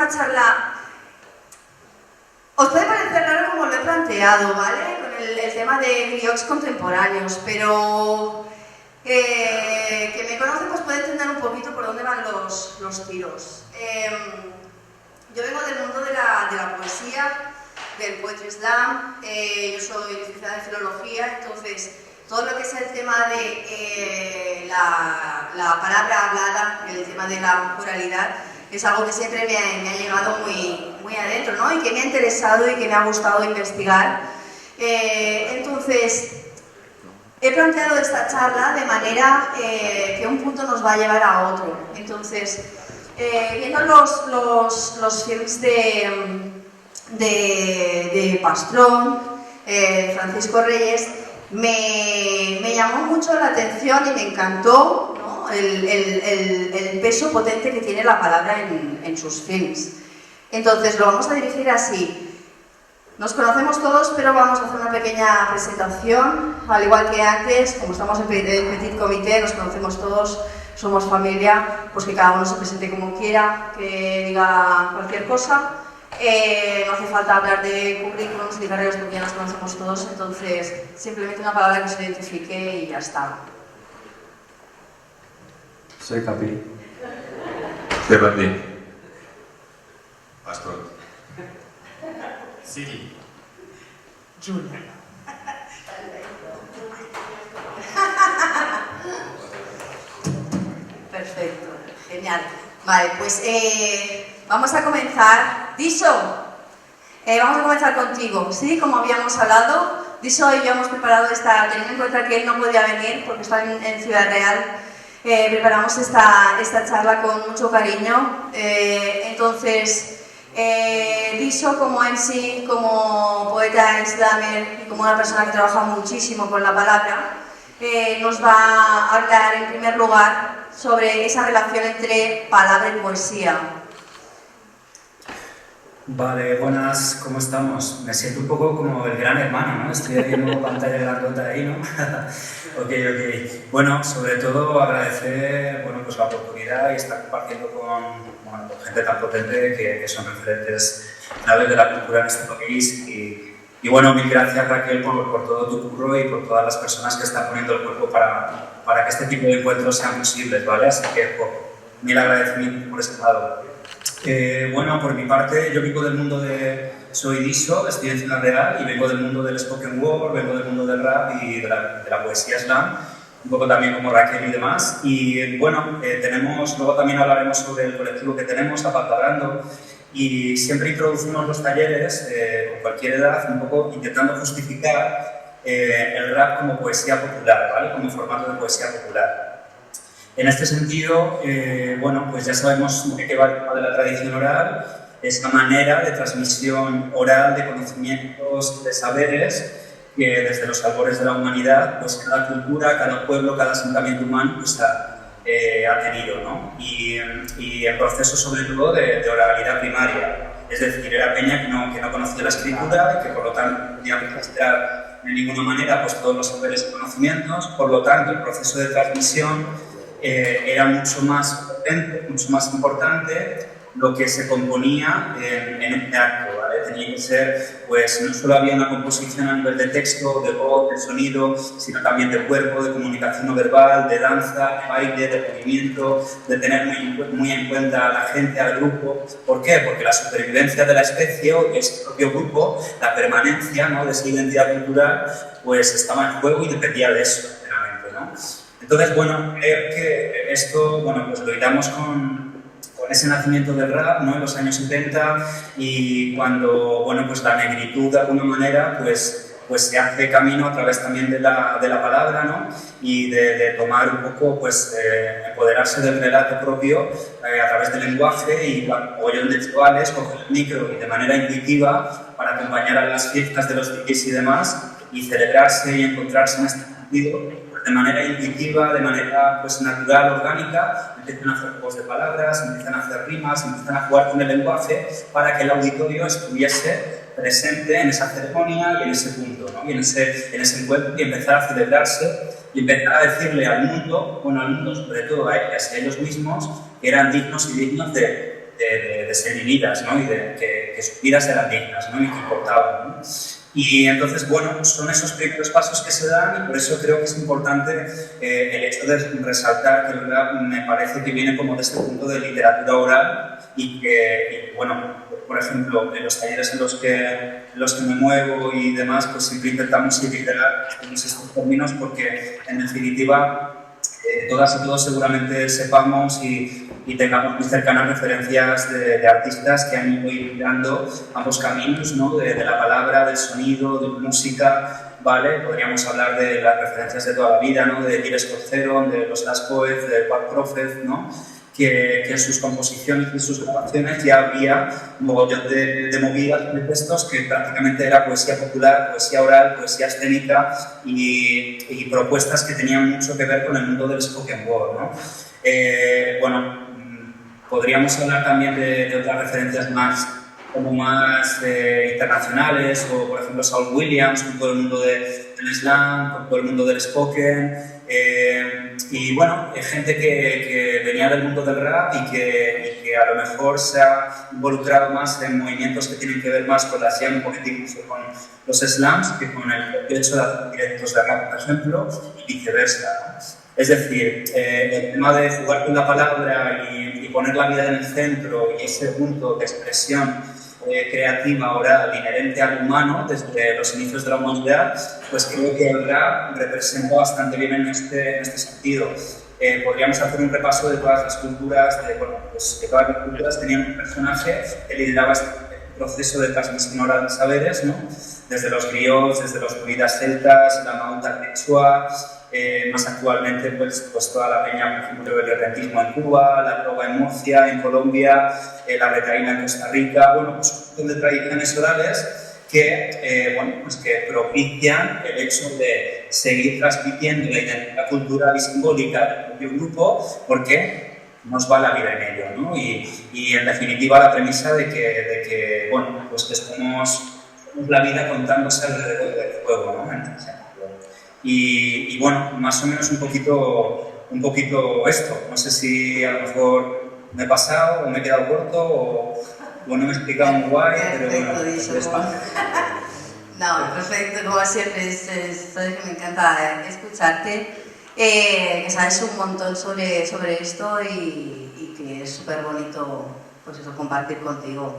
una charla... Os puede parecer raro como lo he planteado, ¿vale? Con el tema de griots contemporáneos, pero que me conoce pues puede entender un poquito por dónde van los tiros. Yo vengo del mundo de la poesía, del poetry slam, yo soy licenciada en filología, entonces todo lo que es el tema de la palabra hablada, el tema de la oralidad, es algo que siempre me ha llegado muy adentro, ¿no? Y que me ha interesado y que me ha gustado investigar. Entonces, he planteado esta charla de manera que un punto nos va a llevar a otro. Entonces, viendo los films de Pastrón, Francisco Reyes, me llamó mucho la atención y me encantó, ¿no? el peso potente que tiene la palabra en sus films. Entonces lo vamos a dirigir así. Nos conocemos todos, pero vamos a hacer una pequeña presentación. Al igual que antes, como estamos en petit comité, nos conocemos todos, somos familia, pues que cada uno se presente como quiera, que diga cualquier cosa. No hace falta hablar de currículums ni carreras porque ya nos conocemos todos, entonces simplemente una palabra que se identifique y ya está. Soy Capi. Sebastián. Pastor. Siri. Julia. Perfecto, genial. Vale, pues vamos a comenzar. Diso, vamos a comenzar contigo, ¿sí? Como habíamos hablado, Diso y yo hemos preparado teniendo en cuenta que él no podía venir porque está en Ciudad Real, preparamos esta charla con mucho cariño. Entonces, Diso como MC, como poeta slammer y como una persona que trabaja muchísimo con la palabra, nos va a hablar en primer lugar sobre esa relación entre palabra y poesía. Vale, buenas, ¿cómo estamos? Me siento un poco como el gran hermano, ¿no? Estoy viendo pantalla grandota ahí, ¿no? Ok. Bueno, sobre todo agradecer pues la oportunidad y estar compartiendo con gente tan potente que son referentes claves de la cultura en este país. Y bueno, mil gracias Raquel por todo tu curro y por todas las personas que están poniendo el cuerpo para que este tipo de encuentros sean posibles, ¿vale? Así que mil agradecimientos por ese lado. Bueno, por mi parte, yo vengo del mundo soy Diso, estoy en Ciudad Real y vengo del mundo del spoken word, vengo del mundo del rap y de la poesía slam, un poco también como Raquel y demás. Y bueno, luego también hablaremos sobre el colectivo que tenemos, Apalpabrando, y siempre introducimos los talleres con cualquier edad, un poco intentando justificar el rap como poesía popular, ¿vale? Como formato de poesía popular. En este sentido, bueno, pues ya sabemos de qué va el tema de la tradición oral, esa manera de transmisión oral de conocimientos, de saberes, que desde los albores de la humanidad, pues cada cultura, cada pueblo, cada asentamiento humano pues, ha tenido, ¿no? Y en procesos sobre todo de oralidad primaria, es decir, era peña que no conocía la escritura y que por lo tanto no podía registrar de ninguna manera pues, todos los saberes y conocimientos, por lo tanto el proceso de transmisión era mucho más potente, mucho más importante lo que se componía en este acto, ¿vale? Tenía que ser, pues no solo había una composición a nivel de texto, de voz, de sonido, sino también de cuerpo, de comunicación no verbal, de danza, de baile, de movimiento, de tener muy en cuenta a la gente, al grupo. ¿Por qué? Porque la supervivencia de la especie o de ese propio grupo, la permanencia, ¿no?, de esa identidad cultural, pues estaba en juego y dependía de eso, realmente, ¿no? Entonces, bueno, creo que esto, bueno, pues lo hilamos con ese nacimiento del rap, ¿no?, en los años 70 y cuando, bueno, pues la negritud de alguna manera, pues se hace camino a través también de la palabra, ¿no?, y de tomar un poco, pues, empoderarse del relato propio a través del lenguaje y cuando oyen de chavales, coger el micro y de manera intuitiva para acompañar a las fiestas de los DJs y demás y celebrarse y encontrarse en este sentido. De manera intuitiva, de manera pues, natural, orgánica, empiezan a hacer juegos de palabras, empiezan a hacer rimas, empiezan a jugar con el lenguaje para que el auditorio estuviese presente en esa ceremonia y en ese punto, ¿no? Y en ese encuentro y empezar a celebrarse y empezar a decirle al mundo, bueno, al mundo sobre todo a ellas y a ellos mismos, que eran dignos y dignos de de ser vividas, ¿no? Y de que sus vidas eran dignas, ¿no? Y que importaban, ¿no? Y entonces, bueno, son esos primeros pasos que se dan y por eso creo que es importante el hecho de resaltar que el rap me parece que viene como de este punto de literatura oral y que, bueno, por ejemplo, en los talleres en los que me muevo y demás, pues siempre intentamos iterar todos estos términos porque, en definitiva, todas y todos seguramente sepamos y tengamos muy cercanas referencias de artistas que han ido mirando ambos caminos, ¿no? De la palabra, del sonido, de la música, ¿vale? Podríamos hablar de las referencias de toda la vida, ¿no? De Gilles Corcero, de los Last Poets, de White Prophet, ¿no? Que en sus composiciones y sus grabaciones ya había un mogollón de movidas, de textos que prácticamente era poesía popular, poesía oral, poesía escénica y propuestas que tenían mucho que ver con el mundo del spoken word, ¿no? Bueno, podríamos hablar también de otras referencias más internacionales, o por ejemplo Saul Williams, con todo el mundo del slam, con todo el mundo del spoken, y bueno, gente que venía del mundo del rap y que a lo mejor se ha involucrado más en movimientos que tienen que ver más con las jam poéticas o con los slams que con el hecho de hacer directos de rap, por ejemplo, y viceversa, ¿no? Es decir, el tema de jugar con la palabra y poner la vida en el centro y ese punto de expresión creativa, oral, inherente al humano desde los inicios de la humanidad, pues creo que el rap representa bastante bien en este sentido. Podríamos hacer un repaso de todas las culturas, pues que todas las culturas tenían un personaje que lideraba este proceso de transmisión oral de saberes, ¿no? Desde los griots, desde los druidas celtas, la mauta quechua, más actualmente pues toda la peña, por ejemplo, el rentismo en Cuba, la trova en Murcia, en Colombia, la retaína en Costa Rica, bueno, pues un montón de tradiciones orales que, bueno, pues que propician el hecho de seguir transmitiendo la identidad cultural y simbólica del propio grupo porque nos va la vida en ello, ¿no? Y en definitiva la premisa de que bueno, pues que somos la vida contándose alrededor del juego, ¿no? Y bueno, más o menos un poquito esto. No sé si a lo mejor me he pasado o me he quedado corto o no me he explicado muy guay, pero bueno, es fácil. No, perfecto, como siempre, sabes que me encanta escucharte, que sabes un montón sobre esto y que es súper bonito pues eso, compartir contigo.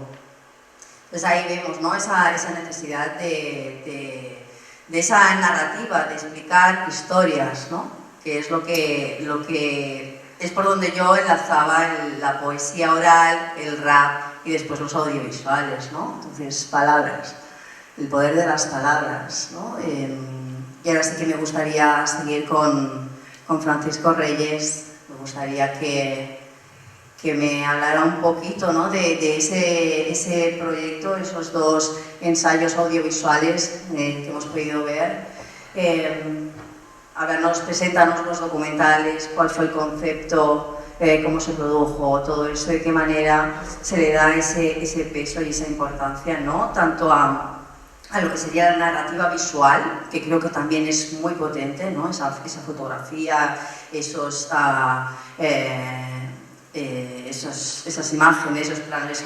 Entonces ahí vemos, ¿no? esa necesidad de esa narrativa, de explicar historias, ¿no? Que es lo que es por donde yo enlazaba la poesía oral, el rap y después los audiovisuales, ¿no? Entonces, palabras, el poder de las palabras, ¿no? Y ahora sí que me gustaría seguir con Francisco Reyes. Me gustaría que me hablara un poquito, ¿no? de ese proyecto, esos dos ensayos audiovisuales que hemos podido ver. Preséntanos los documentales, cuál fue el concepto, cómo se produjo, todo eso, de qué manera se le da ese peso y esa importancia, ¿no? Tanto a lo que sería la narrativa visual, que creo que también es muy potente, ¿no? Esa fotografía, esas imágenes, esos planos,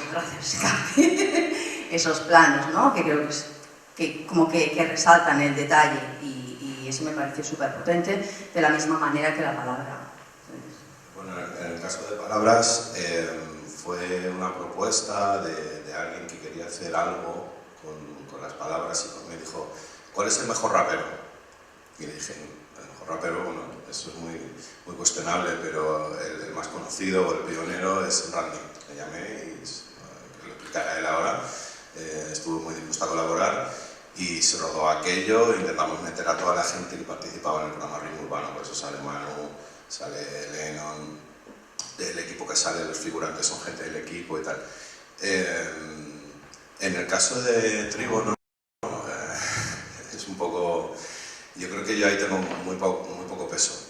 esos planos, ¿no? Que creo que resaltan el detalle y eso me pareció súper potente, de la misma manera que la palabra. Bueno, en el caso de palabras fue una propuesta de alguien que quería hacer algo con las palabras y me dijo, ¿cuál es el mejor rapero? Y le dije, el mejor rapero, bueno, eso es muy cuestionable, pero el más conocido o el pionero es Randy. Le llamé y que lo explicara él ahora, estuvo muy dispuesto a colaborar y se rodó aquello, intentamos meter a toda la gente que participaba en el programa Ritmo Urbano, por eso sale Manu, sale Lennon, del equipo que sale, los figurantes son gente del equipo y tal. En el caso de Tribo, no, es un poco... Yo creo que yo ahí tengo muy poco peso.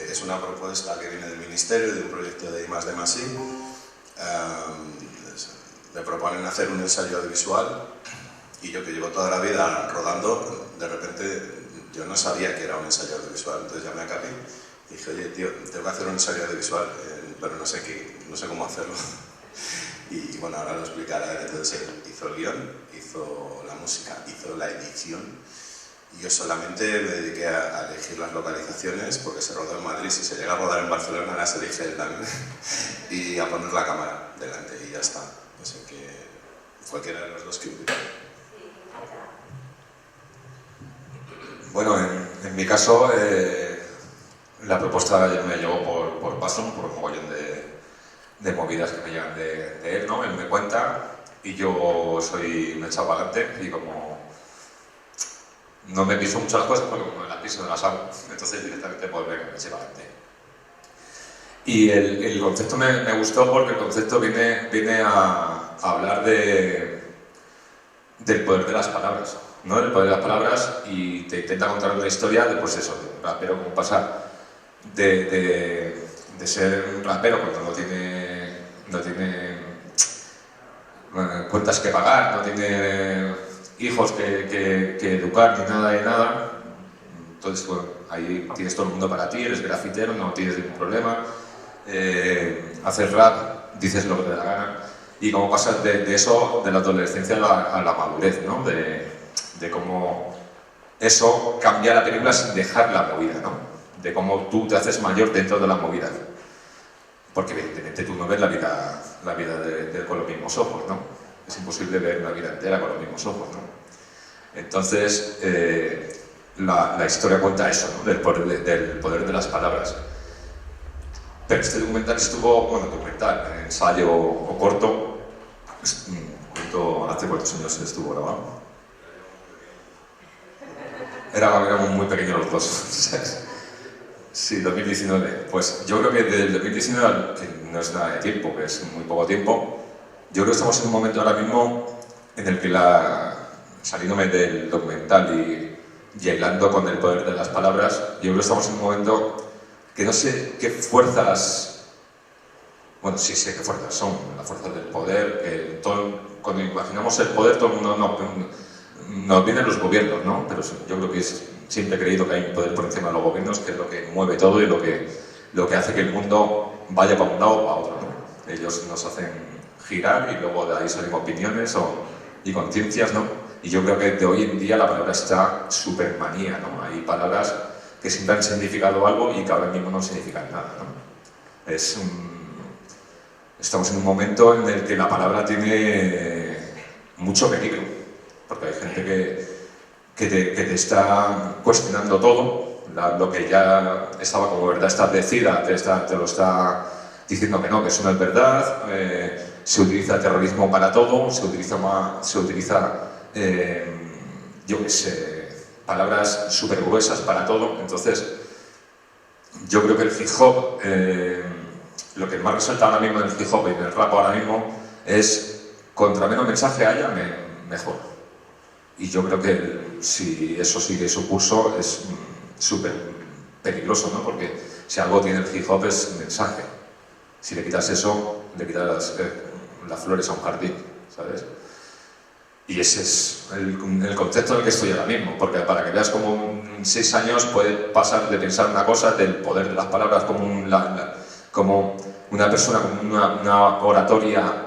Es una propuesta que viene del Ministerio, de un proyecto de I+D+I. Me proponen hacer un ensayo audiovisual y yo que llevo toda la vida rodando, de repente yo no sabía que era un ensayo audiovisual. Entonces llamé a Capi y dije, oye tío, tengo que hacer un ensayo audiovisual, pero no sé cómo hacerlo. Y bueno, ahora lo explicará. Entonces él hizo el guión, hizo la música, hizo la edición. Y yo solamente me dediqué a elegir las localizaciones, porque se rodó en Madrid. Si se llega a rodar en Barcelona, las elige él también. Y a poner la cámara delante y ya está. O sea que cualquiera de los dos que hubiera. Bueno, en mi caso, la propuesta me llegó por Passion, por un mogollón de movidas que me llegan de él, ¿no? Él me cuenta y yo me he echado para adelante y como no me piso mucho las cosas porque como me las piso no las hago, entonces directamente pues venga, me eché para adelante. Y el concepto me gustó porque el concepto viene a hablar del poder de las palabras, ¿no? El poder de las palabras, y te intenta contar una historia de, pues eso, de un rapero, como pasa de ser un rapero cuando no tiene cuentas que pagar, no tiene hijos que educar, ni nada de nada. Entonces, bueno, ahí tienes todo el mundo para ti, eres grafitero, no tienes ningún problema, haces rap, dices lo que te da la gana. Y cómo pasas de eso, de la adolescencia a la madurez, ¿no? De cómo eso cambia la película sin dejar la movida, ¿no? De cómo tú te haces mayor dentro de la movida. Porque evidentemente tú no ves la vida con los mismos ojos, ¿no? Es imposible ver una vida entera con los mismos ojos, ¿no? Entonces, la historia cuenta eso, ¿no? Del poder de las palabras. Pero este documental ensayo o corto, ¿hace cuántos años estuvo grabado? Éramos muy pequeños los dos, ¿sabes? Sí, 2019. Pues yo creo que desde el 2019, que no es nada de tiempo, que es muy poco tiempo, yo creo que estamos en un momento ahora mismo en el que saliéndome del documental y hablando con el poder de las palabras, yo creo que estamos en un momento que no sé qué fuerzas, bueno, sí sé qué fuerzas son, las fuerzas del poder, que cuando imaginamos el poder todo el mundo nos vienen los gobiernos, ¿no? Pero yo creo que siempre he creído que hay un poder por encima de los gobiernos, que es lo que mueve todo y lo que hace que el mundo vaya para un lado o para otro, ¿no? Ellos nos hacen girar y luego de ahí salen opiniones y conciencias, ¿no? Y yo creo que de hoy en día la palabra está súper manía, ¿no? Hay palabras que siempre han significado algo y que ahora mismo no significan nada, ¿no? Estamos en un momento en el que la palabra tiene mucho peligro, porque hay gente que te está cuestionando todo, lo que ya estaba como verdad establecida, te lo está diciendo que no, que eso no es verdad. Se utiliza terrorismo para todo, se utiliza yo qué sé, palabras súper gruesas para todo. Entonces, yo creo que el hip hop, lo que más resalta ahora mismo en el hip hop y en el rap ahora mismo es contra menos mensaje haya, mejor. Y yo creo que si eso sigue su curso es súper peligroso, ¿no? Porque si algo tiene el hip hop es mensaje. Si le quitas eso, le quitas las flores a un jardín, ¿sabes? Y ese es el concepto en el que estoy ahora mismo, porque para que veas cómo en 6 años puede pasar de pensar una cosa, del poder de las palabras, como una persona con una oratoria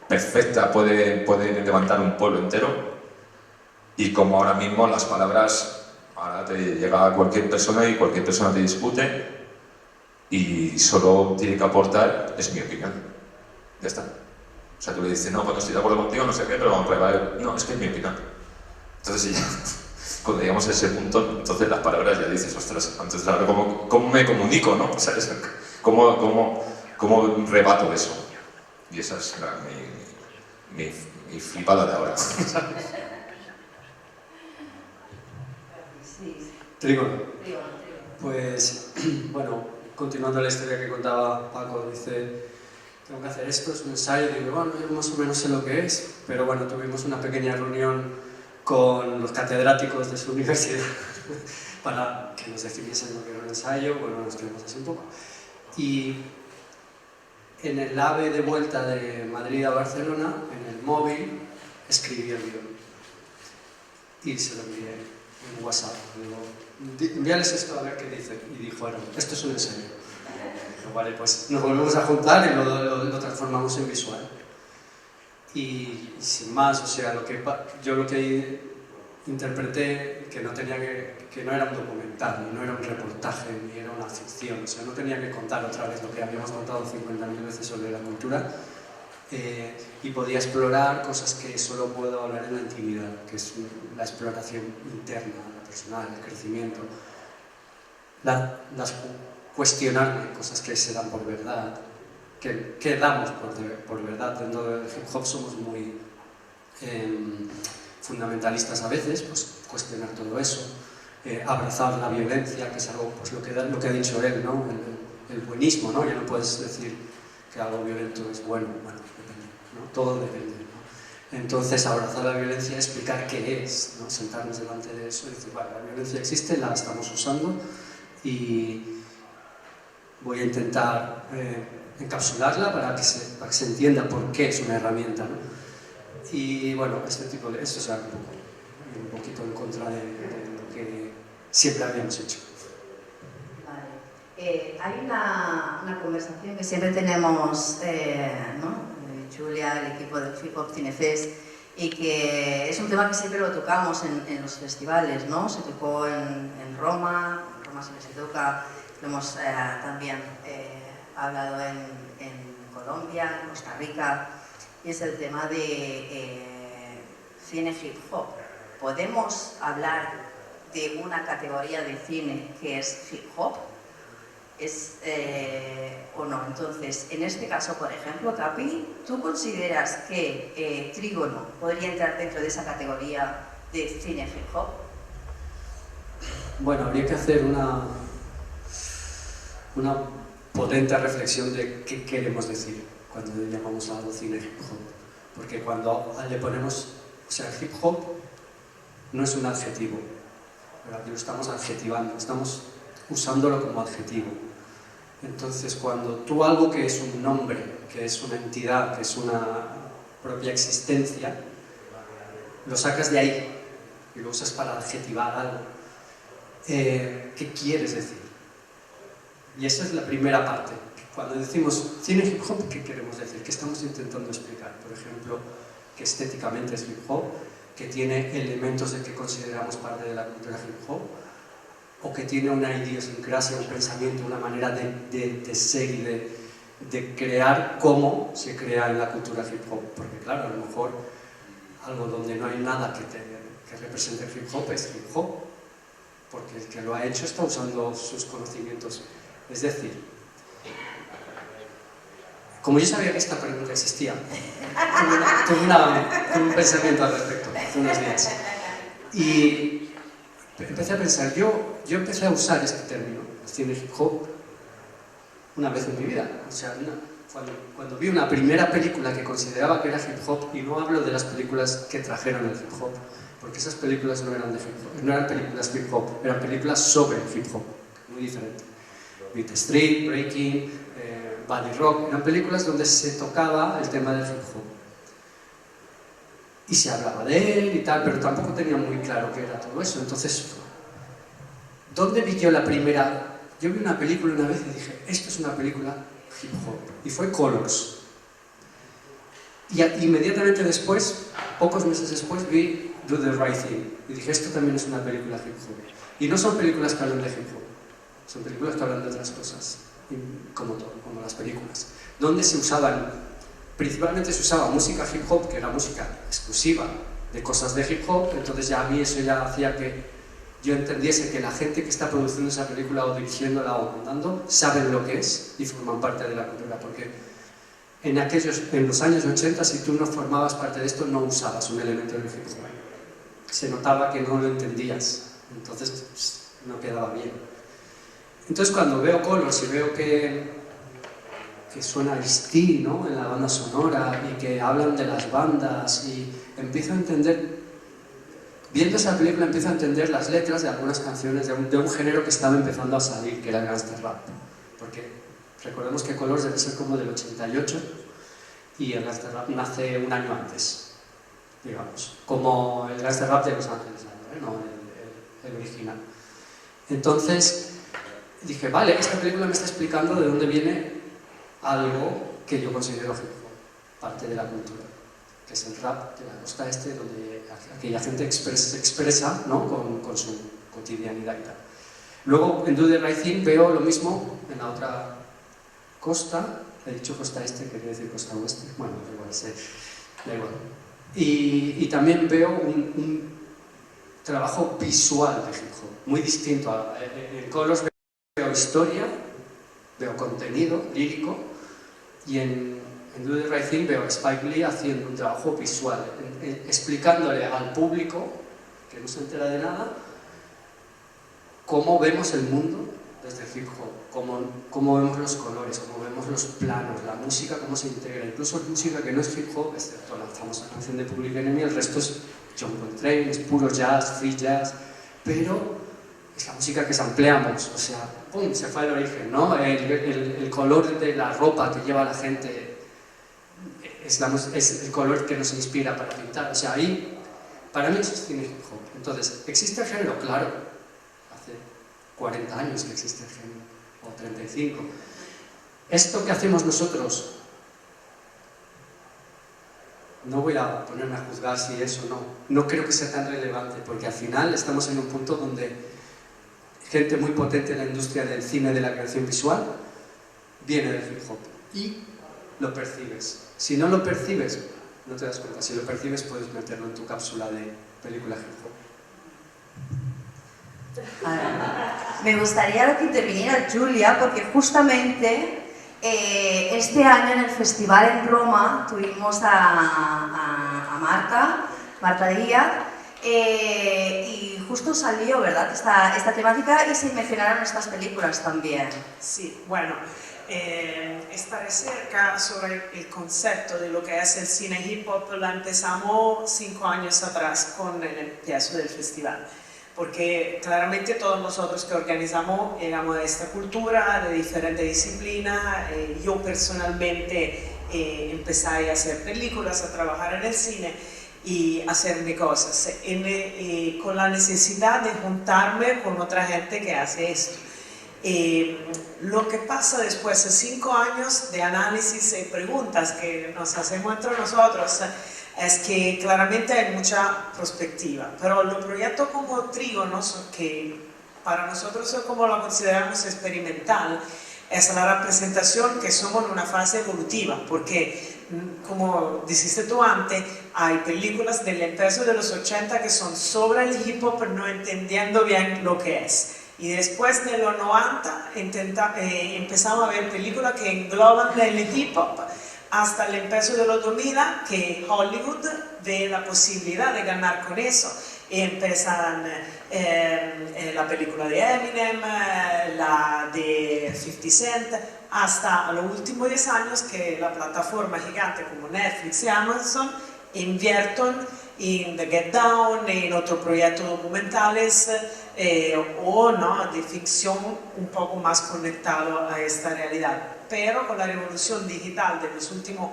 perfecta puede levantar un pueblo entero, y como ahora mismo las palabras, ahora te llega a cualquier persona y cualquier persona te discute y solo tiene que aportar, es mi opinión, ya está. O sea, tú le dices, no, pues no estoy de acuerdo contigo, no sé qué, pero vamos a probar. No, es que es mi opinión. Entonces, cuando llegamos a ese punto, entonces las palabras ya dices, ostras, entonces ahora ¿cómo me comunico, no? ¿Sabes? ¿Cómo rebato eso? Y esa es mi flipada de ahora. Trigo. Pues, bueno, continuando la historia que contaba Paco, dice, tengo que hacer esto, es un ensayo, digo, bueno, yo más o menos sé lo que es, pero bueno, tuvimos una pequeña reunión con los catedráticos de su universidad para que nos definiesen lo que era un ensayo, bueno, nos quedamos así un poco. Y en el AVE de vuelta de Madrid a Barcelona, en el móvil, escribí el guión y se lo envié en WhatsApp. Digo, envíales esto a ver qué dicen. Y dijeron, esto es un ensayo. Digo, vale, pues nos volvemos a juntar y lo transformamos en visual. y sin más, o sea, yo lo que interpreté que no era un documental, ni no era un reportaje, ni era una ficción, o sea, no tenía que contar otra vez lo que habíamos contado 50.000 veces sobre la cultura, y podía explorar cosas que solo puedo hablar en la intimidad, que es la exploración interna, la personal, el crecimiento, cuestionarme cosas que se dan por verdad, que damos por verdad. Dentro del hip hop somos muy fundamentalistas a veces, pues cuestionar todo eso, abrazar la violencia, que es algo, pues lo que ha dicho él, ¿no? El buenismo, ¿no? Ya no puedes decir que algo violento es bueno, depende, ¿no? Todo depende, ¿no? Entonces, abrazar la violencia, explicar qué es, ¿no? Sentarnos delante de eso y decir, vale, la violencia existe, la estamos usando y voy a intentar encapsularla para que se entienda por qué es una herramienta, ¿no? Y bueno, este tipo de... Esto es un poquito en contra de lo que siempre habíamos hecho. Vale. Hay una conversación que siempre tenemos, ¿no? Julia, el equipo del Hip Hop Cinefest, y que es un tema que siempre lo tocamos en los festivales, ¿no? Se tocó en Roma siempre se toca, lo hemos también hablado en Colombia, en Costa Rica, y es el tema de cine hip hop. ¿Podemos hablar de una categoría de cine que es hip hop? ¿O no? Entonces, en este caso, por ejemplo, Capi, ¿tú consideras que Trígono podría entrar dentro de esa categoría de cine hip hop? Bueno, habría que hacer una potente reflexión de qué queremos decir cuando llamamos a algo cine hip hop. Porque cuando le ponemos... O sea, hip hop no es un adjetivo, ¿verdad? Lo estamos adjetivando, estamos usándolo como adjetivo. Entonces, cuando tú algo que es un nombre, que es una entidad, que es una propia existencia, lo sacas de ahí y lo usas para adjetivar algo, ¿qué quieres decir? Y esa es la primera parte. Cuando decimos cine hip hop, ¿qué queremos decir? ¿Qué estamos intentando explicar? Por ejemplo, que estéticamente es hip hop, que tiene elementos de que consideramos parte de la cultura hip hop, o que tiene una idiosincrasia, un pensamiento, una manera de ser y de crear cómo se crea en la cultura hip hop. Porque claro, a lo mejor algo donde no hay nada que represente el hip hop es hip hop, porque el que lo ha hecho está usando sus conocimientos. Es decir, como yo sabía que esta pregunta existía, tuve un pensamiento al respecto hace unos días. Y empecé a pensar, yo empecé a usar este término, cine hip hop, una vez en mi vida. O sea, cuando vi una primera película que consideraba que era hip hop, y no hablo de las películas que trajeron el hip hop, porque esas películas no eran de hip hop, no eran películas hip hop, eran películas sobre hip hop, muy diferente. Beat Street, Breaking, Body Rock, eran películas donde se tocaba el tema del hip hop. Y se hablaba de él y tal, pero tampoco tenía muy claro qué era todo eso. Entonces, ¿dónde vi yo la primera? Yo vi una película una vez y dije, esto es una película hip hop. Y fue Colors. Y inmediatamente después, pocos meses después, vi Do the Right Thing. Y dije, esto también es una película hip hop. Y no son películas que hablan de hip hop, son películas que hablan de otras cosas, como todo, como las películas. Donde principalmente se usaba música hip hop, que era música exclusiva de cosas de hip hop, entonces ya a mí eso ya hacía que yo entendiese que la gente que está produciendo esa película o dirigiéndola o montando saben lo que es y forman parte de la cultura, porque en los años 80, si tú no formabas parte de esto, no usabas un elemento del hip hop. Se notaba que no lo entendías, entonces no quedaba bien. Entonces cuando veo Colors y veo que suena Ice-T, ¿no?, en la banda sonora, y que hablan de las bandas, y empiezo a entender, viendo esa película empiezo a entender las letras de algunas canciones de un género que estaba empezando a salir, que era el gangster rap. Porque recordemos que Colors debe ser como del 88 y el gangster rap nace un año antes, digamos, como el gangster rap de Los Ángeles, ¿no?, el original. Entonces dije, vale, esta película me está explicando de dónde viene algo que yo considero hip hop, parte de la cultura, que es el rap de la costa este, donde aquella gente se expresa, ¿no? con su cotidianidad y tal. Luego, en Do the Right Thing veo lo mismo en la otra costa. He dicho costa este, quería decir costa oeste. Bueno, da igual, da igual. Y también veo un trabajo visual de hip hop, muy distinto. En Colors veo historia, veo contenido lírico, y en Do the Right Thing veo a Spike Lee haciendo un trabajo visual, explicándole al público, que no se entera de nada, cómo vemos el mundo desde el hip hop, cómo vemos los colores, cómo vemos los planos, la música, cómo se integra, incluso música que no es hip hop, excepto la famosa canción de Public Enemy, el resto es John Coltrane, es puro jazz, free jazz, pero es la música que sampleamos, o sea, ¡pum!, se fue al origen, ¿no? El color de la ropa que lleva la gente es el color que nos inspira para pintar, o sea, ahí, para mí eso es cine hip hop. Entonces, ¿existe el género? Claro, hace 40 años que existe el género, o 35. Esto que hacemos nosotros, no voy a ponerme a juzgar si es o no creo que sea tan relevante, porque al final estamos en un punto donde gente muy potente en la industria del cine, de la creación visual, viene del hip hop y lo percibes. Si no lo percibes, no te das cuenta. Si lo percibes, puedes meterlo en tu cápsula de película hip hop. Me gustaría que interviniera Julia, porque justamente este año en el festival en Roma tuvimos a Marta Díaz, y justo salió, ¿verdad?, esta temática, y se mencionaron estas películas también. Sí, bueno, esta recerca sobre el concepto de lo que es el cine hip hop la empezamos 5 años atrás con el empiezo del festival, porque claramente todos nosotros que organizamos llegamos a esta cultura de diferentes disciplinas. Yo personalmente empecé a hacer películas, a trabajar en el cine y hacerme cosas con la necesidad de juntarme con otra gente que hace esto. Lo que pasa después de 5 años de análisis y preguntas que nos hacemos entre nosotros es que claramente hay mucha perspectiva, pero los proyectos como Trígonos, que para nosotros como lo consideramos experimental, es la representación que somos en una fase evolutiva, porque como dijiste tú antes, hay películas del empiezo de los 80 que son sobre el hip hop no entendiendo bien lo que es. Y después de los 90 empezamos a ver películas que engloban el hip hop hasta el empiezo de los 2000, que Hollywood ve la posibilidad de ganar con eso. Y empiezan la película de Eminem, la de 50 Cent, hasta los últimos 10 años que la plataforma gigante como Netflix y Amazon invierten en The Get Down, en otros proyectos documentales o ¿no?, de ficción un poco más conectado a esta realidad. Pero con la revolución digital de los últimos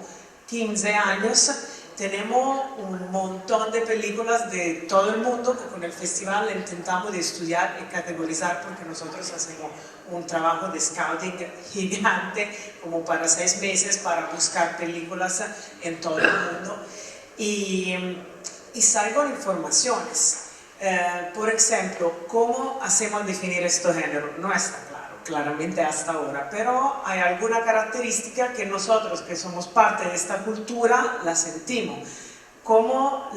15 años tenemos un montón de películas de todo el mundo que con el festival intentamos de estudiar y categorizar, porque nosotros hacemos un trabajo de scouting gigante como para 6 meses para buscar películas en todo el mundo y salgo informaciones. Por ejemplo, ¿cómo hacemos definir este género? No está claro, claramente hasta ahora, pero hay alguna característica que nosotros que somos parte de esta cultura la sentimos. ¿Cómo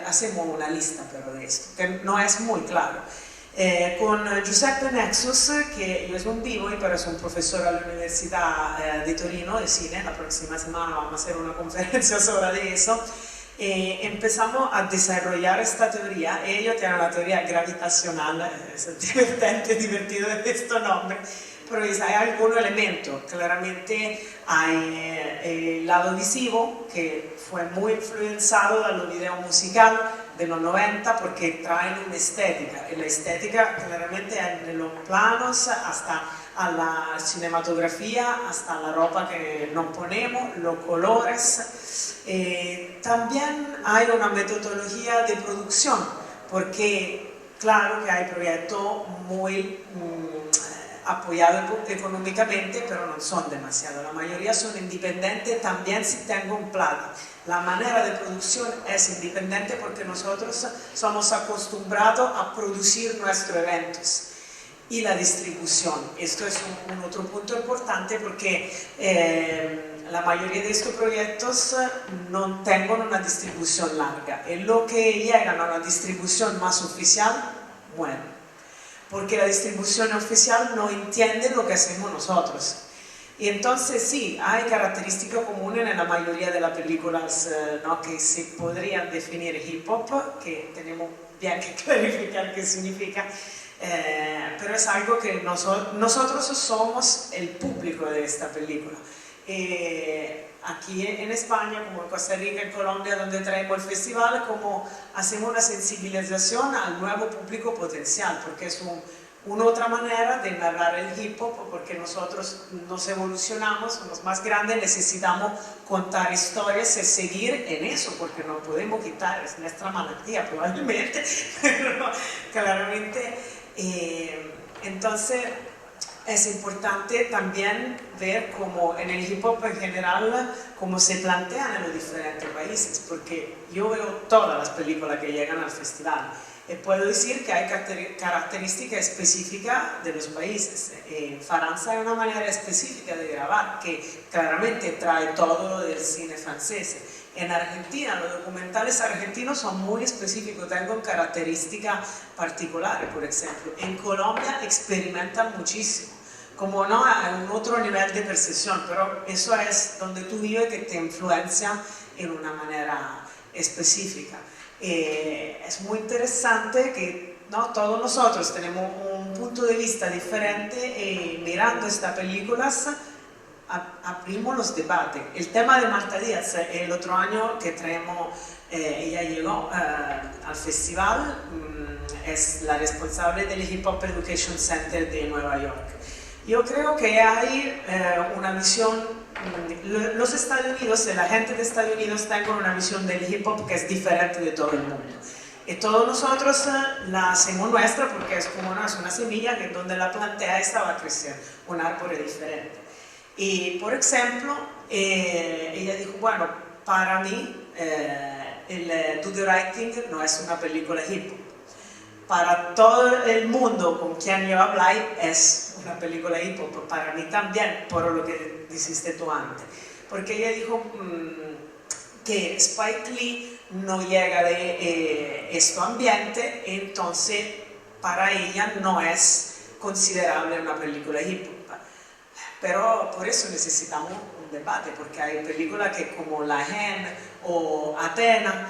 hacemos una lista pero de esto? Que no es muy claro. Con Giuseppe Nexus, que es un vivo, pero es un profesor a la Universidad de Torino de cine, la próxima semana vamos a hacer una conferencia sobre eso. Empezamos a desarrollar esta teoría. Ellos tienen la teoría gravitacional, es divertido este nombre, pero hay algún elemento. Claramente hay el lado visivo, que fue muy influenciado de los videos musicales de los 90, porque traen una estética, y la estética claramente en los planos, hasta a la cinematografía, hasta la ropa que nos ponemos, los colores. También hay una metodología de producción, porque claro que hay proyectos muy apoyados económicamente, pero no son demasiado. La mayoría son independientes, también si tengo un plata. La manera de producción es independiente porque nosotros somos acostumbrados a producir nuestros eventos. Y la distribución, esto es un otro punto importante porque la mayoría de estos proyectos no tienen una distribución larga. En lo que llegan a una distribución más oficial, bueno, porque la distribución oficial no entiende lo que hacemos nosotros. Y entonces sí, hay características comunes en la mayoría de las películas, ¿no?, que se podrían definir hip hop, que tenemos bien que clarificar qué significa. Pero es algo que nosotros somos el público de esta película. Aquí en España, como en Costa Rica, en Colombia, donde traemos el festival, como hacemos una sensibilización al nuevo público potencial, porque es una otra manera de narrar el hip hop, porque nosotros nos evolucionamos, somos más grandes, necesitamos contar historias y seguir en eso, porque no podemos quitar, es nuestra malatía probablemente, pero claramente. Entonces es importante también ver cómo en el hip hop en general cómo se plantean en los diferentes países, porque yo veo todas las películas que llegan al festival y puedo decir que hay características específicas de los países. En Francia hay una manera específica de grabar que claramente trae todo lo del cine francés. En Argentina, los documentales argentinos son muy específicos, tienen características particulares, por ejemplo. En Colombia experimentan muchísimo, como no a un otro nivel de percepción, pero eso es donde tú vives que te influencia en una manera específica. Es muy interesante que, ¿no?, todos nosotros tenemos un punto de vista diferente y mirando estas películas abrimos los debates. El tema de Marta Díaz, el otro año que traemos, ella llegó al festival, es la responsable del Hip Hop Education Center de Nueva York. Yo creo que hay una visión, los Estados Unidos, la gente de Estados Unidos tiene una visión del hip hop que es diferente de todo el mundo. Y todos nosotros la hacemos nuestra porque es como es una semilla que donde la plantea esta va a crecer, un árbol diferente. Y por ejemplo, ella dijo, bueno, para mí el Do the Right Thing no es una película hip hop. Para todo el mundo con quien yo hablé es una película hip hop, para mí también, por lo que dijiste tú antes. Porque ella dijo que Spike Lee no llega de este ambiente, entonces para ella no es considerable una película hip hop. Pero por eso necesitamos un debate, porque hay películas que como La Haine o Athena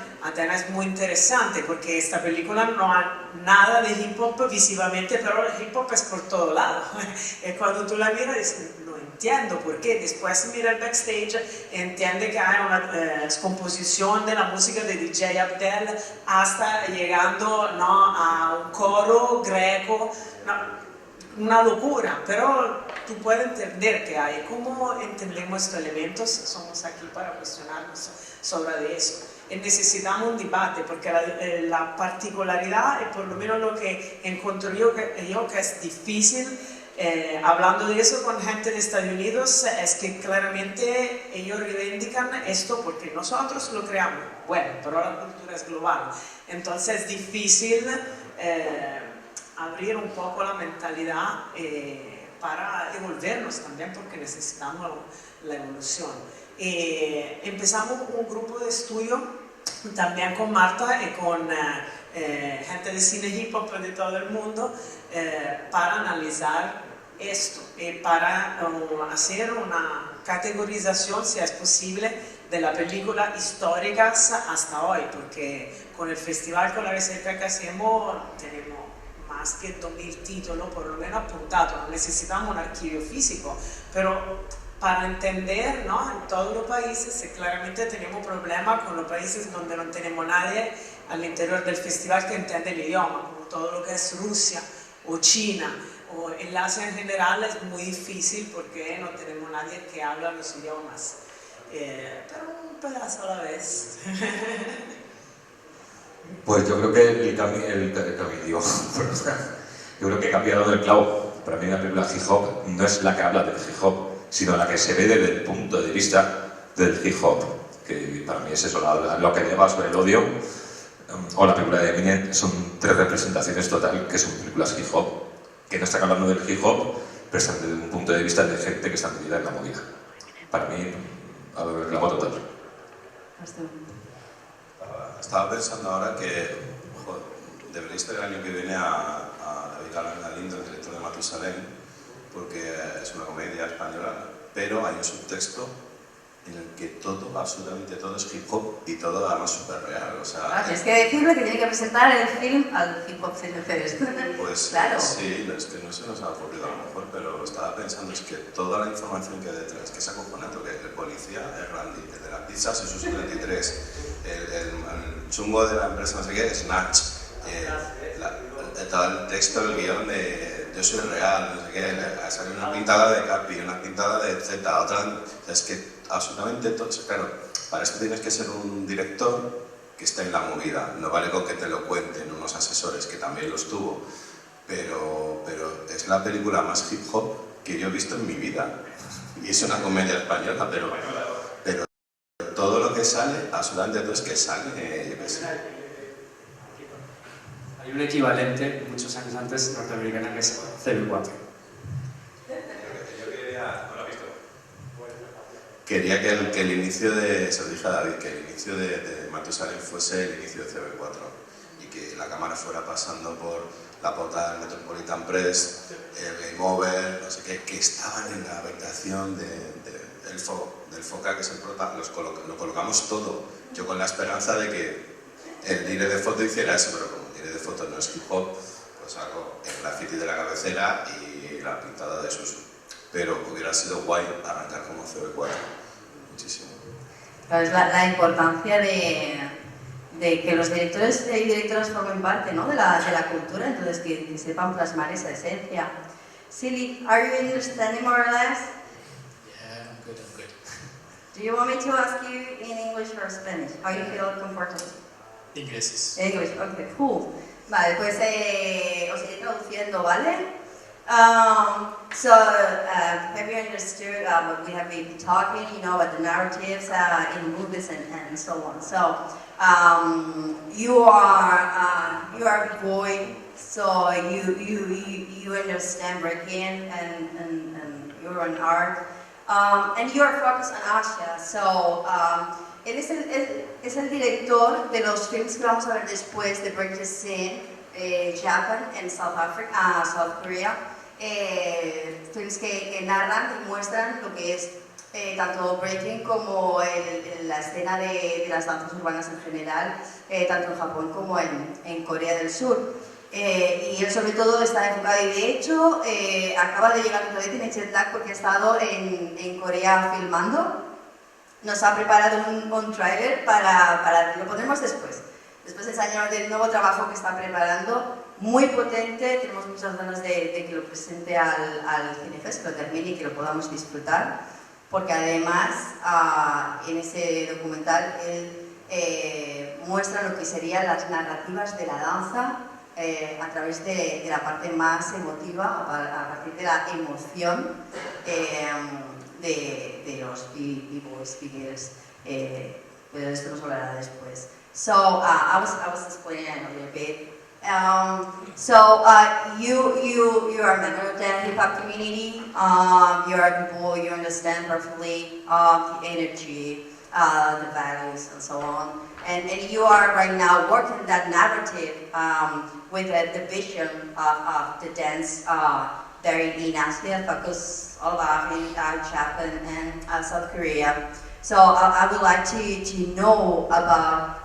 es muy interesante, porque esta película no hay nada de hip hop visivamente, pero el hip hop es por todo lado. Y cuando tú la miras dices, no entiendo por qué. Después mira el backstage, entiende que hay una descomposición de la música de DJ Abdel hasta llegando, ¿no?, a un coro greco. No, una locura, pero tú puedes entender que hay. ¿Cómo entendemos estos elementos? Somos aquí para cuestionarnos sobre eso. Y necesitamos un debate, porque la particularidad, y por lo menos lo que encuentro yo que es difícil, hablando de eso con gente de Estados Unidos, es que claramente ellos reivindican esto porque nosotros lo creamos. Bueno, pero la cultura es global. Entonces es difícil abrir un poco la mentalidad para evolvernos también, porque necesitamos la evolución. Empezamos un grupo de estudio también con Marta y con gente de cine hip hop de todo el mundo para analizar esto y para hacer una categorización, si es posible, de las películas históricas hasta hoy, porque con el festival, con la recerca que hacemos, tenemos más que 2000 títulos por lo menos apuntados. No necesitamos un archivo físico, pero para entender, ¿no?, en todos los países claramente tenemos problemas con los países donde no tenemos nadie al interior del festival que entiende el idioma, como todo lo que es Rusia o China o el Asia en general. Es muy difícil porque no tenemos nadie que habla los idiomas, pero un pedazo a la vez. Pues yo creo que yo creo que he cambiado del clavo. Para mí una película hip hop no es la que habla del hip hop, sino la que se ve desde el punto de vista del hip hop, que para mí es eso, lo que lleva sobre el odio, o la película de Eminem, son tres representaciones total que son películas hip hop, que no están hablando del hip hop, pero están desde un punto de vista de gente que está metida en la movida. Para mí, a ver, la total. Estaba pensando ahora que deberéis traer el año que viene a David Alan Galindo, el director de Matusalén, porque es una comedia española, pero hay un subtexto en el que todo, absolutamente todo es hip hop y todo además súper real. O sea, tienes que decirle que tiene que presentar el film al Hip Hop CNCs. Pues claro. Sí, es que no se nos ha ocurrido a lo mejor, pero estaba pensando es que toda la información que hay detrás, que es acojonante, que el policía es Randy, el de la pizza es Jesús 33, el chungo de la empresa no sé qué, Snatch, todo el texto del guión de Yo soy real, no sé qué, ha salido una pintada de Capi, una pintada de Z, otra, es que absolutamente todo, claro, para esto tienes que ser un director que esté en la movida, no vale con que te lo cuenten unos asesores, que también los tuvo, pero es la película más hip hop que yo he visto en mi vida, y es una comedia española, pero todo lo que sale, absolutamente todo es que sale, yo qué sé. Hay un equivalente muchos años antes norteamericana que es CB4. Quería que el inicio de, se lo dije a David, que el inicio de Matusalén fuese el inicio de CB4 y que la cámara fuera pasando por la portada del Metropolitan Press, el Game Over, no sé qué, que estaban en la habitación del Foca, que es el prota, lo colocamos todo. Yo con la esperanza de que el dire de foto hiciera eso, pero como el dire de foto no es hip hop, pues hago el graffiti de la cabecera y la pintada de Susu. Pero hubiera sido guay arrancar como CB4, muchísimo. Claro, es la importancia de que los directores y directoras formen parte, ¿no?, de la cultura, entonces que sepan plasmar esa esencia. Silly, are you understanding more or less? Yeah, I'm good. Do you want me to ask you in English or Spanish? How you feel comfortable? Ingleses. English, okay, cool. Vale, pues os iré traduciendo, ¿vale? Have you understood what we have been talking, about the narratives in movies and so on? So, you are a boy, so you understand breaking and you're an art, and you are focused on Asia. So, él es el director de los films que vamos a ver después de Break the Scene, Japan and South Korea. Films que narran y muestran lo que es tanto breaking como la escena de las danzas urbanas en general, tanto en Japón como en Corea del Sur. Y él sobre todo está enfocado y de hecho acaba de llegar otra vez, tiene jet lag porque ha estado en Corea filmando. Nos ha preparado un tráiler para lo pondremos después enseñaros del nuevo trabajo que está preparando, muy potente, tenemos muchas ganas de que lo presente al Cinefest, que lo termine y que lo podamos disfrutar, porque además en ese documental él muestra lo que serían las narrativas de la danza a través de la parte más emotiva, a partir de la emoción de los b-boys, b-girls, pero esto nos hablará después. So I was explaining a little bit. You are a member of the hip hop community. You are people, you understand perfectly the energy, the values, and so on. And you are right now working that narrative with the vision of the dance there in Asia, focus all about Japan and South Korea. So I would like to know about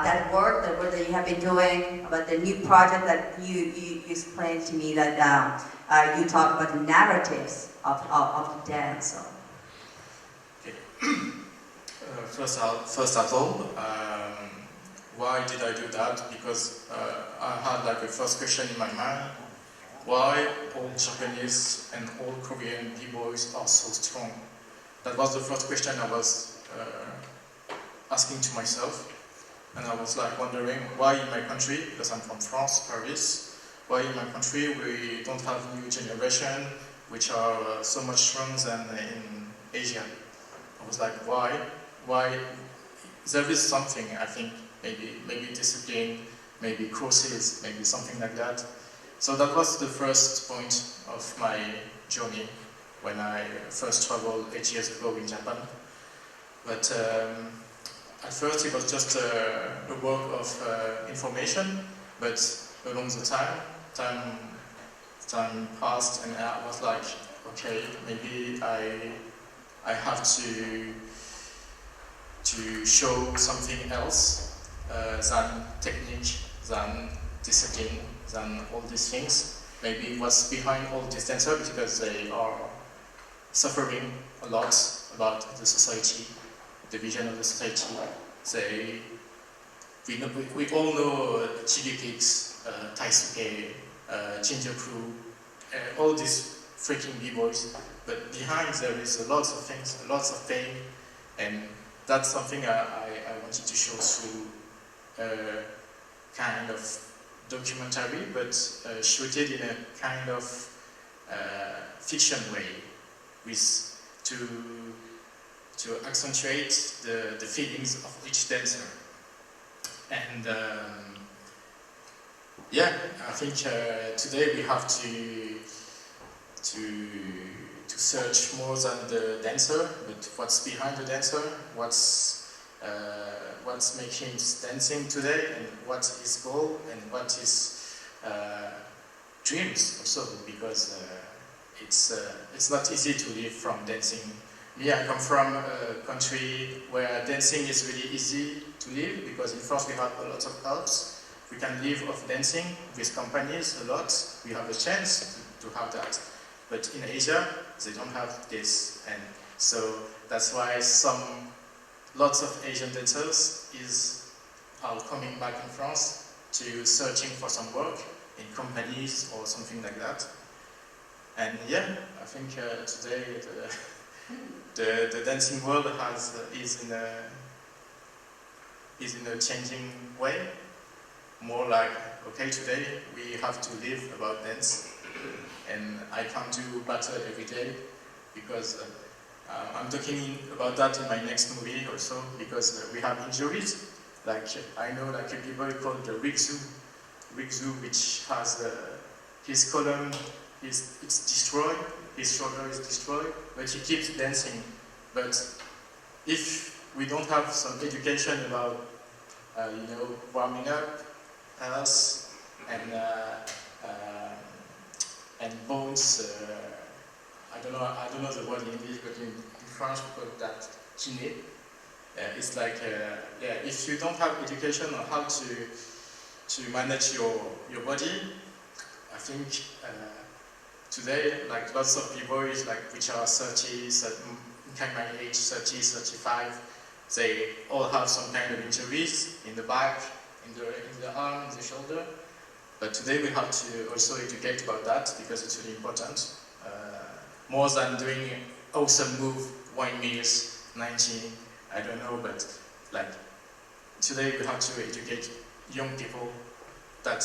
that work that you have been doing, about the new project that you explained to me, that you talk about the narratives of the dance. So. Okay. First of all, why did I do that? Because I had like a first question in my mind. Why all Japanese and all Korean b-boys are so strong? That was the first question I was asking to myself, and I was like wondering why in my country, because I'm from France, Paris, why in my country we don't have new generation which are so much stronger than in Asia. I was like, why? Why? There is something, I think, maybe discipline, maybe courses, maybe something like that. So that was the first point of my journey when I first traveled 8 years ago in Japan. But at first it was just a work of information, but along the time passed and I was like, okay, maybe I have to show something else than technique, than discipline, than all these things. Maybe what's behind all these dancers, because they are suffering a lot about the society, the vision of the society. We all know Chili Pigs, Taisuke, Ginger Crew, all these freaking b-boys, but behind there is lots of things, lots of pain, and that's something I wanted to show through a kind of documentary, but shoot it in a kind of fiction way, to accentuate the feelings of each dancer. And yeah, I think today we have to search more than the dancer, but what's behind the dancer, what's making him dancing today, and what his goal, and what his dreams also, because it's not easy to live from dancing. Me, I come from a country where dancing is really easy to live, because in France we have a lot of helps. We can live off dancing with companies a lot. We have a chance to have that. But in Asia, they don't have this. And so that's why lots of Asian dancers are coming back in France to searching for some work in companies or something like that. And yeah, I think today the dancing world is in a changing way. More like, okay, today we have to live about dance, and I can't do battle every day, because I'm talking about that in my next movie also, because we have injuries. Like I know like a people called the Rikzu, which has his column it's destroyed, his shoulder is destroyed, but he keeps dancing. But if we don't have some education about warming up us and bones, I don't know the word in English, but in French we call that kiné. It's like if you don't have education on how to manage your body, I think today like lots of people which are 30, my age, 30, 35, they all have some kind of injuries in the back, in the arm, in the shoulder. But today we have to also educate about that, because it's really important. More than doing awesome move, 1 minute, 90, I don't know, but like today we have to educate young people that,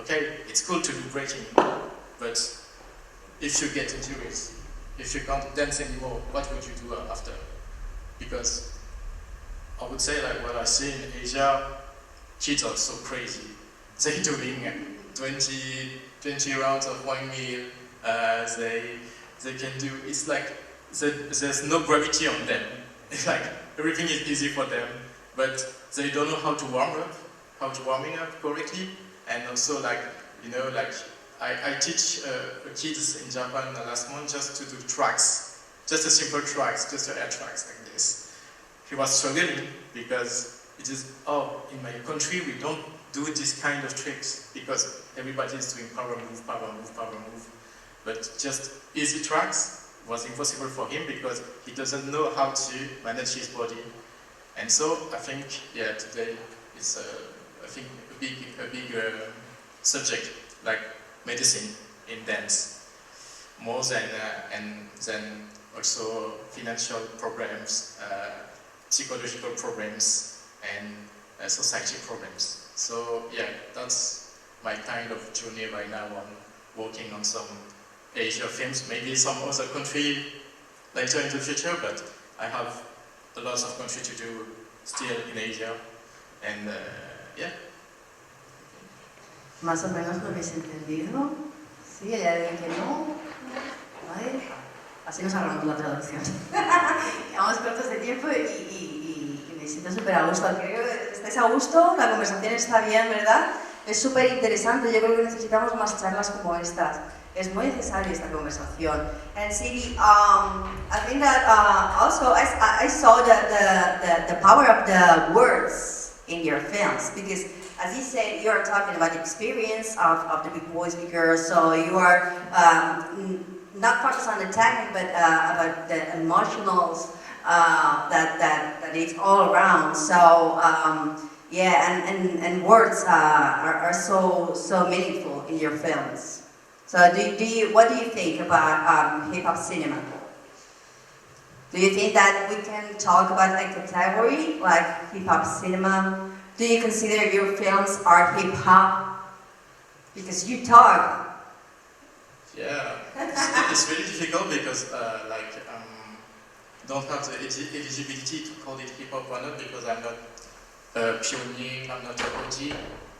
okay, it's cool to do breaking, but if you get injuries, if you can't dance anymore, what would you do after? Because I would say like what I see in Asia, kids are so crazy. They're doing 20 rounds of 1 meal. They can do, it's like there's no gravity on them. It's like everything is easy for them, but they don't know how to warm up correctly. And also like, I teach kids in Japan last month just to do tracks, just a simple tracks, just air tracks like this. He was struggling because it is, in my country we don't do this kind of tricks because everybody is doing power move. But just easy tracks was impossible for him because he doesn't know how to manage his body. And so I think, today it's a big subject, like medicine in dance, more than and then also financial problems, psychological problems, and society problems. So that's my kind of journey right now on working on some Asia films, maybe some other country later in the future, but I have a lot of country to do still in Asia, and yeah. Más o menos lo habéis entendido. Sí, hay alguien que no. ¿Vale? Así nos ahorramos la traducción. Vamos cortos de tiempo y me siento súper a gusto. Creo que estáis a gusto, la conversación está bien, ¿verdad? Es súper interesante. Yo creo que necesitamos más charlas como estas. Es muy necesaria esta conversación. And Siri, I think that also I saw the power of the words in your films, because as you said, you are talking about the experience of the big voice speakers, so you are not focused on the technique, but about the emotionals that is all around. So yeah, and words are so meaningful in your films. So what do you think about hip-hop cinema? Do you think that we can talk about a category like hip-hop cinema? Do you consider your films are hip-hop? Because you talk. Yeah, it's really difficult because don't have the eligibility to call it hip-hop or not, because I'm not a pioneer, I'm not a OG.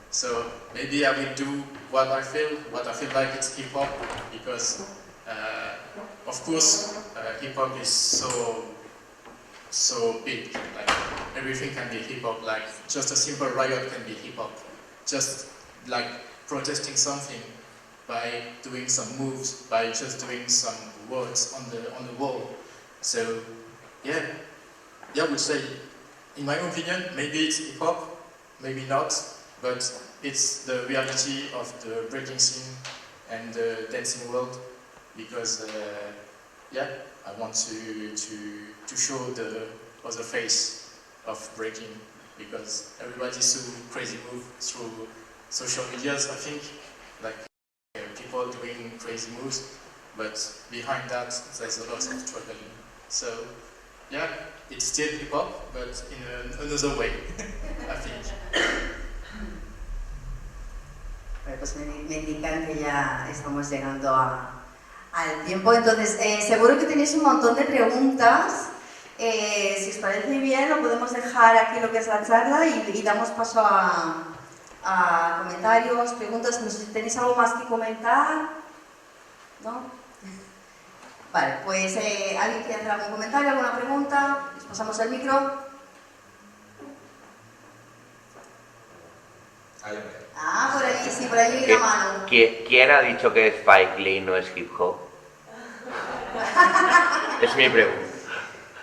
So maybe I will do what I feel like it's hip-hop, because of course hip-hop is so big, like everything can be hip-hop, like just a simple riot can be hip-hop, just like protesting something by doing some moves, by just doing some words on the wall. So yeah, I would say, in my opinion, maybe it's hip-hop, maybe not, but it's the reality of the breaking scene and the dancing world, because yeah, I want to show the other face of breaking, because everybody's so crazy move through social medias, I think, like people doing crazy moves, but behind that there's a lot of struggling. So yeah, it's still hip hop, but in another way, I think. Bueno, pues me indican que ya estamos llegando al tiempo, entonces seguro que tenéis un montón de preguntas. Si os parece bien, lo podemos dejar aquí lo que es la charla y damos paso a comentarios, preguntas. No sé si tenéis algo más que comentar. ¿No? Vale, pues ¿alguien quiere hacer algún comentario, alguna pregunta? Les pasamos el micro. Por ahí, sí, por ahí hay una mano. ¿Quién ha dicho que Spike Lee no es hip hop? Es mi pregunta.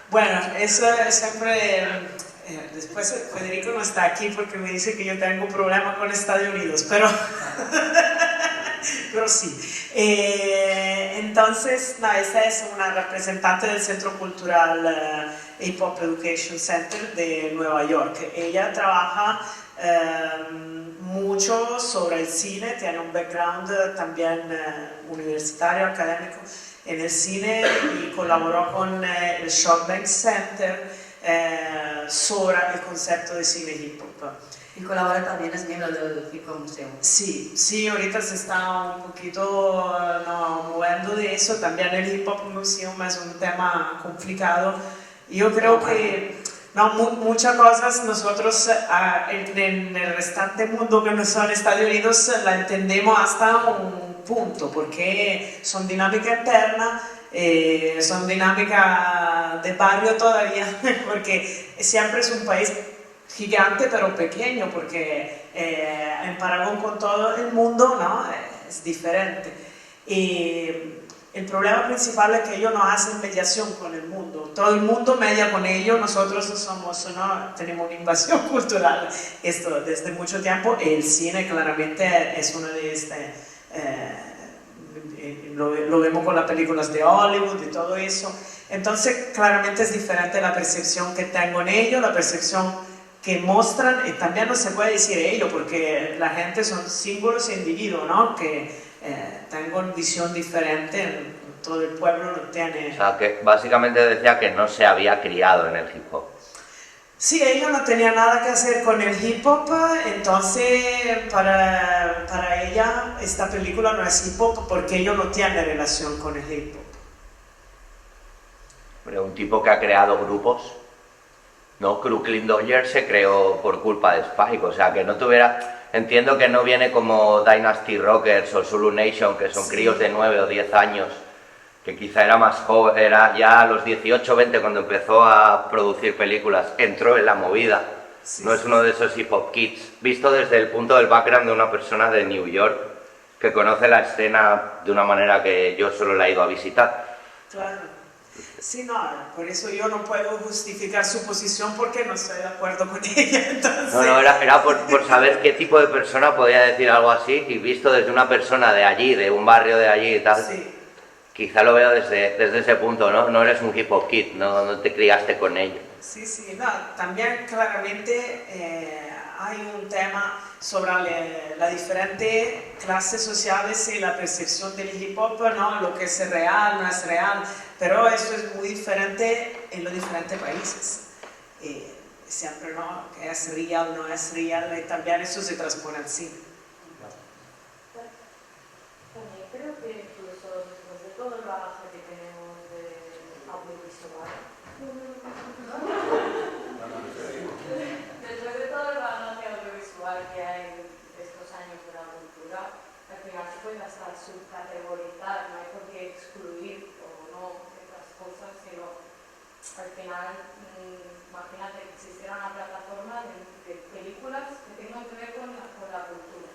Bueno, eso siempre... después Federico no está aquí porque me dice que yo tengo problema con Estados Unidos, pero sí. Entonces, esta es una representante del Centro Cultural Hip Hop Education Center de Nueva York. Ella trabaja mucho sobre el cine, tiene un background también universitario, académico en el cine, y colaboró con el Shockbank Center sobre el concepto de cine hip hop. Y colabora también, es miembro del Hip Hop Museum. Sí, ahorita se está un poquito moviendo de eso. También el Hip Hop Museum es un tema complicado. Yo creo que muchas cosas nosotros en el restante mundo que no son Estados Unidos la entendemos hasta un punto, porque son dinámica interna, son dinámica de barrio todavía, porque siempre es un país gigante pero pequeño, porque en paragón con todo el mundo, ¿no? Es diferente. Y el problema principal es que ellos no hacen mediación con el mundo. Todo el mundo media con ellos, nosotros tenemos una invasión cultural esto desde mucho tiempo. El cine claramente es uno de lo vemos con las películas de Hollywood y todo eso. Entonces claramente es diferente la percepción que tengo en ellos, la percepción que muestran, y también no se puede decir ellos porque la gente son símbolos e individuos, ¿no? Que tengo una visión diferente, todo el pueblo no tiene... O sea, que básicamente decía que no se había criado en el hip hop. Sí, ella no tenía nada que hacer con el hip hop, entonces para ella esta película no es hip hop porque ella no tiene relación con el hip hop. Pero un tipo que ha creado grupos, ¿no? Crooklyn Dodgers se creó por culpa de Spike, o sea, que no tuviera... Entiendo que no viene como Dynasty Rockers o Zulu Nation, que son críos de 9 o 10 años, que quizá era más joven, era ya a los 18 o 20 cuando empezó a producir películas, entró en la movida. Sí, No es uno de esos hip hop kids, visto desde el punto del background de una persona de New York que conoce la escena de una manera que yo solo la he ido a visitar. Claro. Sí, no, por eso yo no puedo justificar su posición porque no estoy de acuerdo con ella. Entonces... No, era por saber qué tipo de persona podía decir algo así, y visto desde una persona de allí, de un barrio de allí y tal, Sí. quizá lo veo desde ese punto, ¿no? No eres un hip hop kid, no te criaste con ello. Sí, sí, no, también claramente hay un tema sobre las diferentes clases sociales y la percepción del hip hop, ¿no? Lo que es real, no es real, pero eso es muy diferente en los diferentes países. Siempre, ¿no? Que es real, no es real, y también eso se transpone al cine. También creo que incluso después de todo el bagaje que tenemos de audiovisual, después de todo el bagaje audiovisual que hay estos años de la cultura, al final se puede hasta subcategorizar, no hay por qué excluir o no otras cosas, sino al final, imagínate que existiera una plataforma de películas que tengan que ver con la cultura.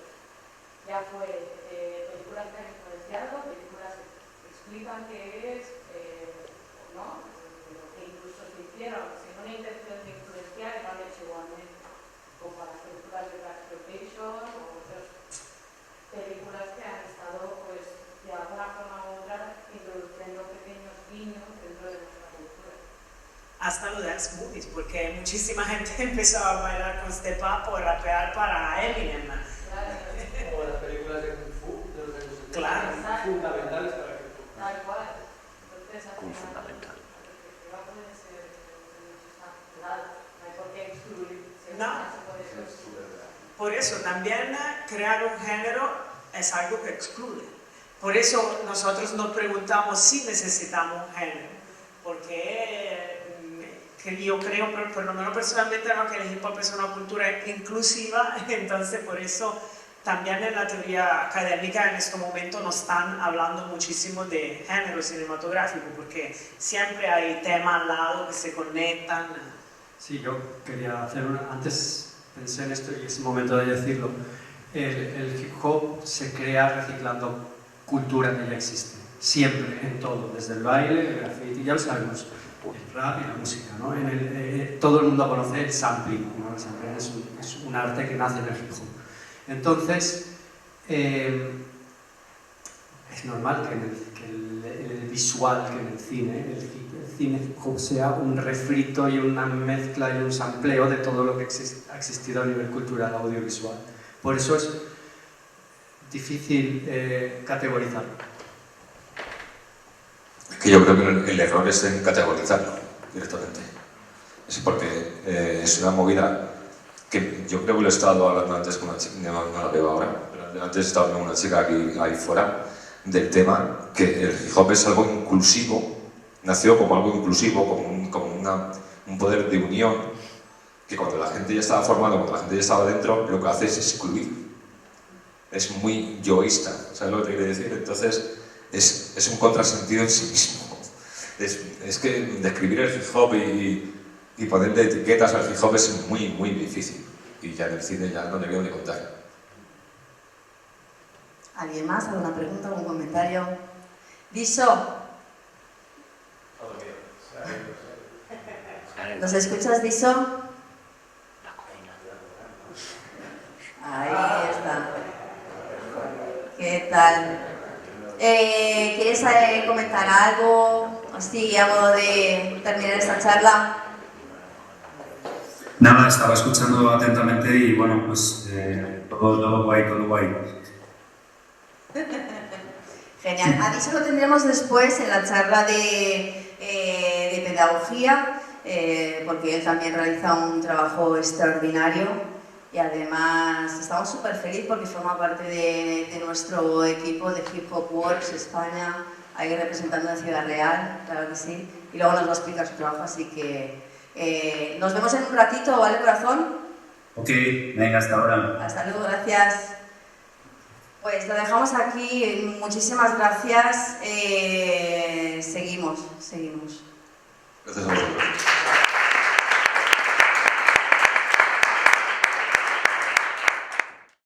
Ya fue películas que han influenciado, películas que explican qué es, ¿no? Pero que incluso se hicieron sin una intención de influenciar y lo han hecho igualmente, como las películas de Blaxploitation o otras películas que han estado, pues, de alguna forma u otra, introduciendo pequeños guiños dentro de nuestra cultura. Hasta los dance movies, porque muchísima gente empezó a bailar con Step Up o a rapear para Eminem. O las películas de Kung Fu, de los años 70, Claro. fundamentales para el Kung Fu. Tal cual. Entonces, al Muy final, fundamental. la perspectiva puede ser de muchos lados. No hay por qué excluir. No. Se puede excluir. Por eso también crear un género es algo que excluye. Por eso nosotros nos preguntamos si necesitamos un género. Porque que yo creo, por lo menos personalmente, ¿no? Que el hip hop es una cultura inclusiva, entonces por eso también en la teoría académica en este momento nos están hablando muchísimo de género cinematográfico, porque siempre hay temas al lado que se conectan. Sí, yo quería hacer antes pensé en esto y es el momento de decirlo. El hip hop se crea reciclando cultura que ya existe, siempre, en todo, desde el baile, el graffiti, ya lo sabemos, el rap y la música, ¿no? Todo el mundo conoce el sampling, ¿no? El sampling es un arte que nace en el hip hop. Entonces, es normal que el visual, que en el cine hip hop sea un refrito y una mezcla y un sampleo de todo lo que ha existido a nivel cultural audiovisual. Por eso es difícil categorizarlo. Que yo creo que el error es en categorizarlo directamente. Es porque es una movida que yo creo que lo he estado hablando antes con una chica, no la veo ahora, pero antes he estado hablando con una chica aquí, ahí fuera, del tema que el hip hop es algo inclusivo, nació como algo inclusivo, como un poder de unión, que cuando la gente ya estaba formada, cuando la gente ya estaba dentro, lo que hace es excluir. Es muy yoísta, ¿sabes lo que te quiero decir? Entonces, es un contrasentido en sí mismo. Es que describir el hip hop y ponerle etiquetas al hip hop es muy, muy difícil. Y ya en el cine ya no le veo ni contar. ¿Alguien más? ¿Alguna pregunta? ¿Algún comentario? Diso. ¿Nos escuchas, Diso? Ahí está. ¿Qué tal? ¿Quieres comentar algo así a modo de terminar esta charla? Nada, estaba escuchando atentamente y bueno, pues todo guay, todo guay. Genial. A Diso lo tendremos después en la charla de pedagogía. porque él también realiza un trabajo extraordinario y además estamos súper felices porque forma parte de nuestro equipo de Hip Hop Works España, ahí representando en Ciudad Real, claro que sí, y luego nos va a explicar su trabajo, así que nos vemos en un ratito, ¿vale, corazón? Ok, venga, hasta ahora. Hasta luego, gracias. Pues lo dejamos aquí, muchísimas gracias, seguimos. Gracias a vosotros.